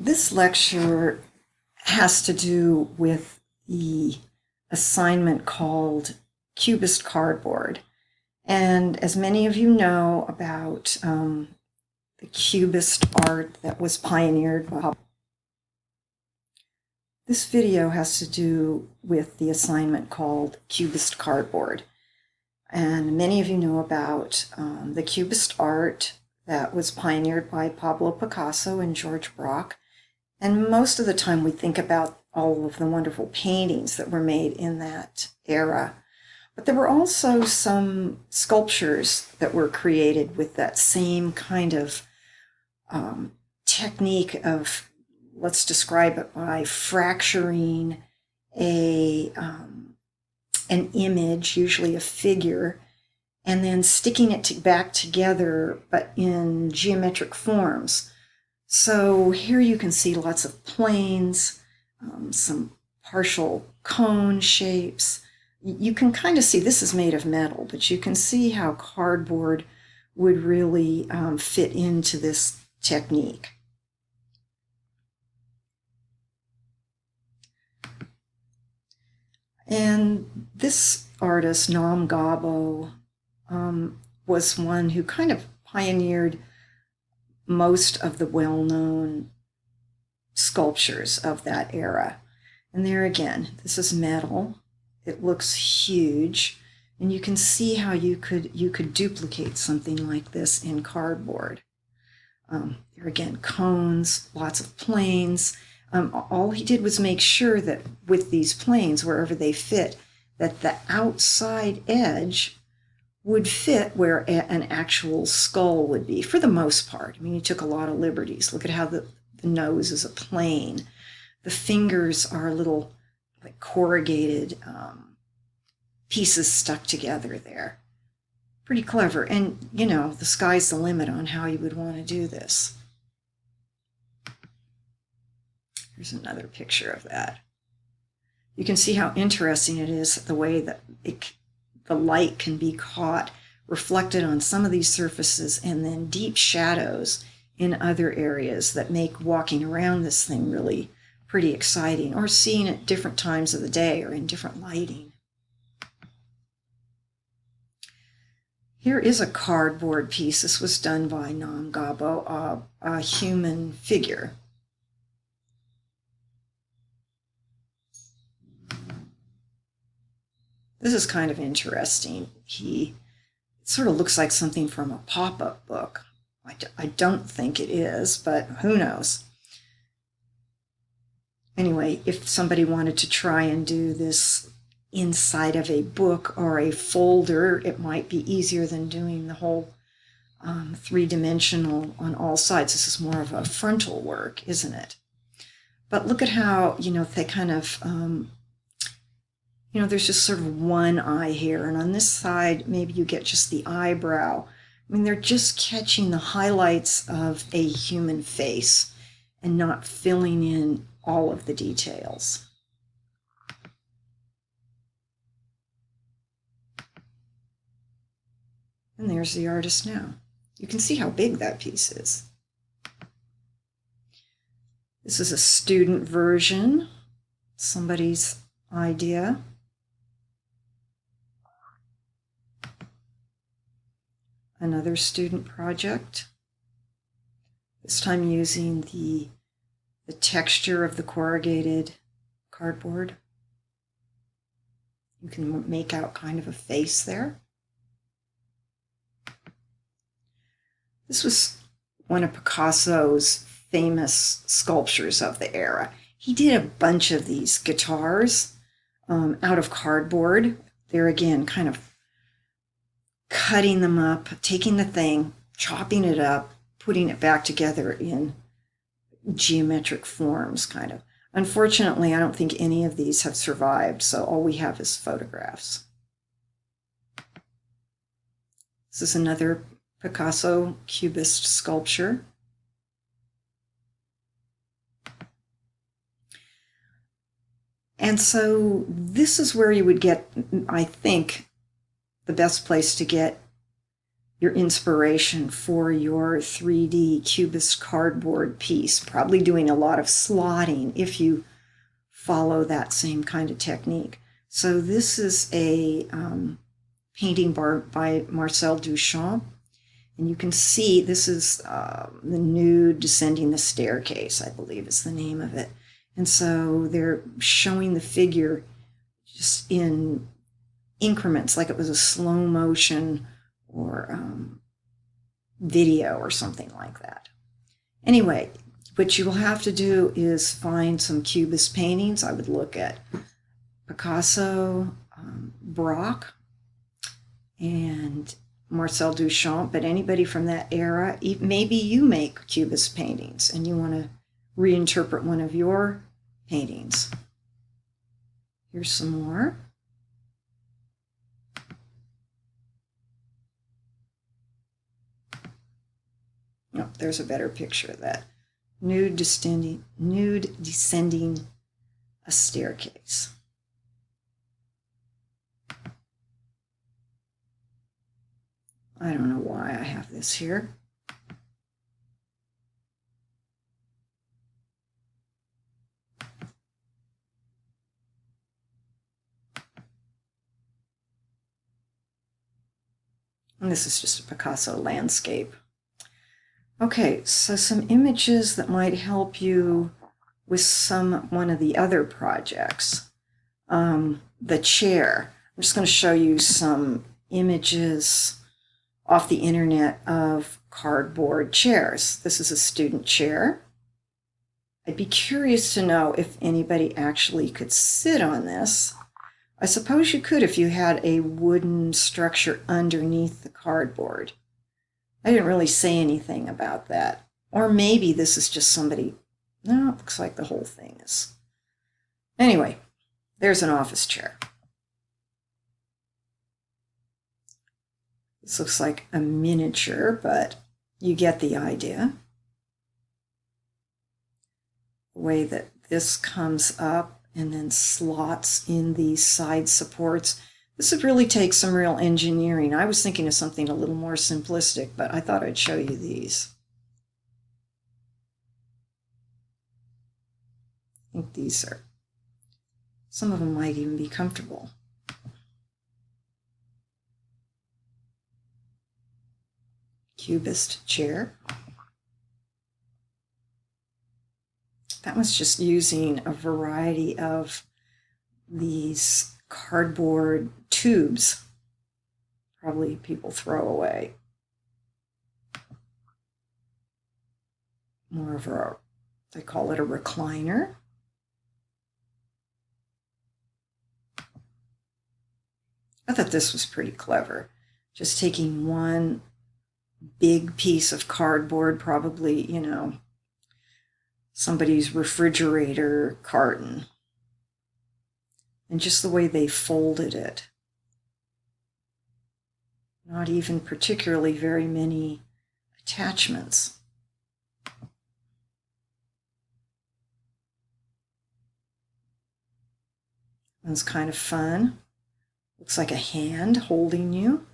This lecture has to do with the assignment called Cubist Cardboard. And as many of you know about the Cubist art that was pioneered by this video has to do with the assignment called Cubist Cardboard. And many of you know about the Cubist art that was pioneered by Pablo Picasso and George Braque. And most of the time we think about all of the wonderful paintings that were made in that era. But there were also some sculptures that were created with that same kind of technique of, let's describe it by fracturing an image, usually a figure, and then sticking it back together, but in geometric forms. So here you can see lots of planes, some partial cone shapes. You can kind of see this is made of metal, but you can see how cardboard would really fit into this technique. And this artist, Nam Gabo, was one who kind of pioneered most of the well-known sculptures of that era. And there again, this is metal. It looks huge, and you can see how you could duplicate something like this in cardboard. There again, cones, lots of planes. All he did was make sure that with these planes, wherever they fit, that the outside edge would fit where an actual skull would be, for the most part. I mean, he took a lot of liberties. Look at how the nose is a plane. The fingers are little like corrugated pieces stuck together there. Pretty clever. And, you know, the sky's the limit on how you would want to do this. Here's another picture of that. You can see how interesting it is, the way that the light can be caught, reflected on some of these surfaces, and then deep shadows in other areas that make walking around this thing really pretty exciting, or seeing at different times of the day or in different lighting. Here is a cardboard piece. This was done by Nam Gabo, a human figure. This is kind of interesting. It sort of looks like something from a pop-up book. I don't think it is, but who knows? Anyway, if somebody wanted to try and do this inside of a book or a folder, it might be easier than doing the whole three-dimensional on all sides. This is more of a frontal work, isn't it? But look at how, you know, they kind of there's just sort of one eye here, and on this side, maybe you get just the eyebrow. I mean, they're just catching the highlights of a human face and not filling in all of the details. And there's the artist now. You can see how big that piece is. This is a student version, somebody's idea. Another student project, this time using the texture of the corrugated cardboard. You can make out kind of a face there. This was one of Picasso's famous sculptures of the era. He did a bunch of these guitars out of cardboard. There again, kind of cutting them up, taking the thing, chopping it up, putting it back together in geometric forms, kind of. Unfortunately, I don't think any of these have survived, so all we have is photographs. This is another Picasso Cubist sculpture. And so this is where you would get, I think, the best place to get your inspiration for your 3D cubist cardboard piece, probably doing a lot of slotting if you follow that same kind of technique. So this is a painting by Marcel Duchamp. And you can see this is the nude descending the staircase, I believe is the name of it. And so they're showing the figure just in increments, like it was a slow motion or video or something like that. Anyway, what you will have to do is find some Cubist paintings. I would look at Picasso, Braque, and Marcel Duchamp, but anybody from that era. Maybe you make Cubist paintings and you want to reinterpret one of your paintings. Here's some more. No, there's a better picture of that. Nude descending a staircase. I don't know why I have this here. And this is just a Picasso landscape. Okay, so some images that might help you with one of the other projects. The chair. I'm just going to show you some images off the internet of cardboard chairs. This is a student chair. I'd be curious to know if anybody actually could sit on this. I suppose you could if you had a wooden structure underneath the cardboard. I didn't really say anything about that. Or maybe this is just somebody. No, it looks like the whole thing is. Anyway, there's an office chair. This looks like a miniature, but you get the idea. The way that this comes up and then slots in these side supports. This would really take some real engineering. I was thinking of something a little more simplistic, but I thought I'd show you these. I think these are, some of them might even be comfortable. Cubist chair. That was just using a variety of these cardboard tubes, probably people throw away. More of a, they call it a recliner. I thought this was pretty clever. Just taking one big piece of cardboard, probably, you know, somebody's refrigerator carton, and just the way they folded it. Not even particularly very many attachments. One's kind of fun. Looks like a hand holding you.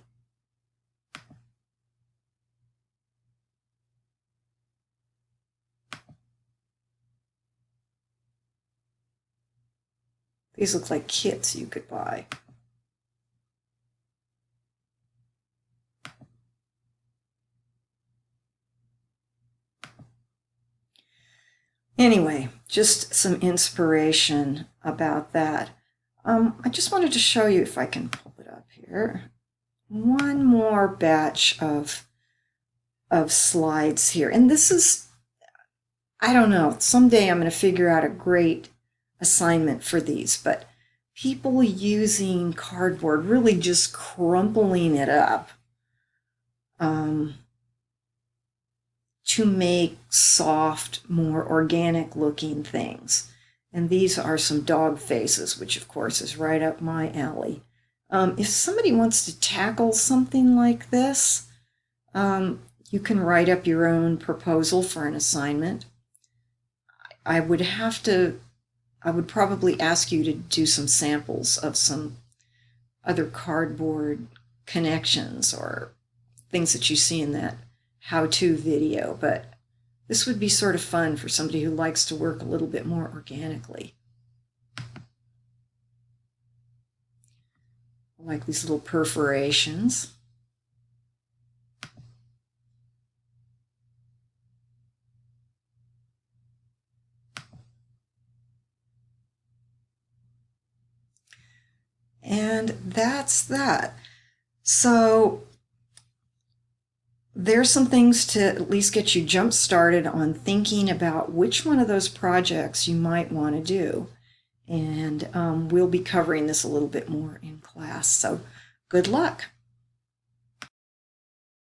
These look like kits you could buy. Anyway, just some inspiration about that. I just wanted to show you, if I can pull it up here, one more batch of slides here. And this is, I don't know, someday I'm going to figure out a great assignment for these, but people using cardboard, really just crumpling it up to make soft, more organic looking things. And these are some dog faces, which of course is right up my alley. If somebody wants to tackle something like this, you can write up your own proposal for an assignment. I would probably ask you to do some samples of some other cardboard connections or things that you see in that how-to video, but this would be sort of fun for somebody who likes to work a little bit more organically. Like these little perforations. And that's that. So there's some things to at least get you jump started on thinking about which one of those projects you might want to do. And we'll be covering this a little bit more in class. So good luck.